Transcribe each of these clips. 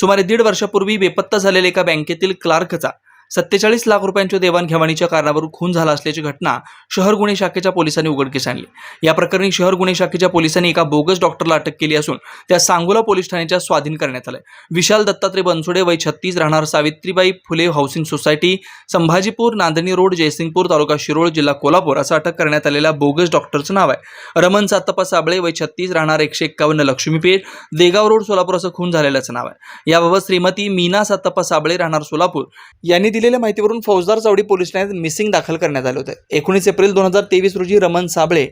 सुमारे 1.5 वर्षापूर्वी बेपत्ता झालेल्या एका बँकेतील क्लार्कचा 47 लाख रुपयांच्या देवाणघेवाणीच्या कारणावरून खून झाला असल्याची घटना शहर गुन्हे शाखेच्या पोलिसांनी उघडकीस आणली। या प्रकरणी शहर गुन्हे शाखेच्या पोलिसांनी एका बोगस डॉक्टरला अटक केली असून त्या सांगोला पोलीस ठाण्याच्या स्वाधीन करण्यात आले। विशाल दत्तात्रय बनसोडे वय 36 राहणार सावित्रीबाई फुले हाऊसिंग सोसायटी संभाजीपूर नांदणी रोड जयसिंगपूर तालुका शिरोळ जिल्हा कोल्हापूर असं अटक करण्यात आलेल्या बोगस डॉक्टरचं नाव आहे रमण सातप्पा साबळे वय 36 राहणार 151 लक्ष्मीपेठ देगाव रोड सोलापूर असं खून झालेल्याचं नाव आहे। याबाबत श्रीमती मीना सातप्पा साबळे राहणार सोलापूर यांनी दिलेल्या माहितीवरून फौजदार चावडी पोलीस ठाण्यात मिसिंग दाखल करण्यात आले होते। 19 एप्रिल 2023 रोजी रमण साबळे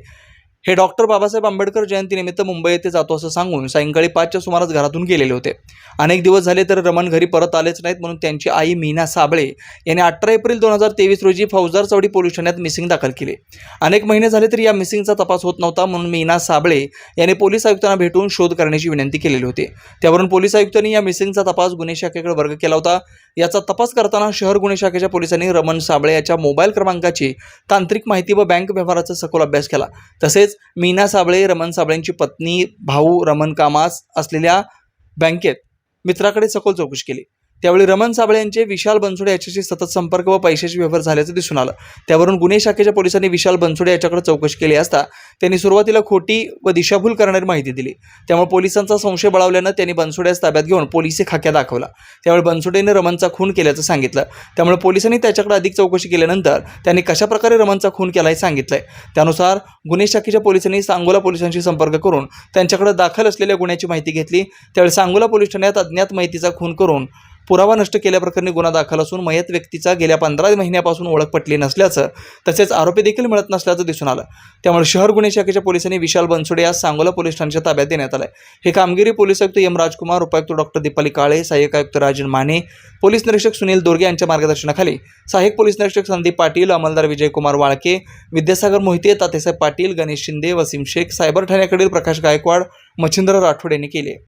हे डॉक्टर बाबासाहेब आंबेडकर जयंतीनिमित्त मुंबई येथे जातो असं सांगून सायंकाळी 5च्या सुमारास घरातून गेलेले होते। अनेक दिवस झाले तर रमण घरी परत आलेच नाहीत म्हणून त्यांची आई मीना साबळे यांनी 18 एप्रिल 2023 रोजी फौजदार चावडी पोलीस ठाण्यात मिसिंग दाखल केली। अनेक महिने झाले तरी या मिसिंगचा तपास होत नव्हता म्हणून मीना साबळे यांनी पोलीस आयुक्तांना भेटून शोध करण्याची विनंती केलेली होती। त्यावरून पोलीस आयुक्तांनी या मिसिंगचा तपास गुन्हे शाखेकडे वर्ग केला होता। याचा तपास करताना शहर गुन्हे शाखेच्या पोलिसांनी रमण साबळे याच्या मोबाईल क्रमांकाची तांत्रिक माहिती व बँक व्यवहाराचा सखोल अभ्यास केला। तसेच मीना साबळे रमण साबळेंची पत्नी भाऊ रमण कामास असलेल्या बँकेत मित्राकडे सखोल चौकशी केली। त्यावेळी रमण साबळे यांचे विशाल बनसोडे याच्याशी सतत संपर्क व पैशाचे व्यवहार झाल्याचं दिसून आलं। त्यावरून गुन्हे शाखेच्या पोलिसांनी विशाल बनसोडे याच्याकडे चौकशी केली असता त्यांनी सुरुवातीला खोटी व दिशाभूल करणारी माहिती दिली। त्यामुळे पोलिसांचा संशय बळावल्यानं त्यांनी बनसोडेस ताब्यात घेऊन पोलिसी खाक्या दाखवला। त्यावेळी बनसोडेने रमणचा खून केल्याचं सांगितलं। त्यामुळे पोलिसांनी त्याच्याकडे अधिक चौकशी केल्यानंतर त्यांनी कशा प्रकारे रमणचा खून केला हे सांगितलंय। त्यानुसार गुन्हे शाखेच्या पोलिसांनी सांगोला पोलिसांशी संपर्क करून त्यांच्याकडे दाखल असलेल्या गुन्ह्याची माहिती घेतली। त्यावेळी सांगोला पोलीस ठाण्यात अज्ञात माहितीचा खून करून पुरावा नष्ट केल्याप्रकरणी गुन्हा दाखल असून मयत व्यक्तीचा गेल्या 15 महिन्यापासून ओळख पटली नसल्याचं तसेच आरोपी देखील मिळत नसल्याचं दिसून आलं। त्यामुळे शहर गुन्हे शाखेच्या पोलिसांनी विशाल बनसोडे यास सांगोला पोलीस ठाण्याच्या ताब्यात देण्यात आले। हे कामगिरी पोलीस आयुक्त एम राजकुमार, उपायुक्त डॉक्टर दीपाली काळे, सहाय्यक आयुक्त राजन माने, पोलीस निरीक्षक सुनील दोरगे यांच्या मार्गदर्शनाखाली सहाय्यक पोलीस निरीक्षक संदीप पाटील, अंमलदार विजयकुमार वाळके, विद्यासागर मोहिते, तातेसाहेब पाटील, गणेश शिंदे, वसीम शेख, सायबर ठाण्याकडील प्रकाश गायकवाड, मच्छिंद्र राठोड यांनी केले।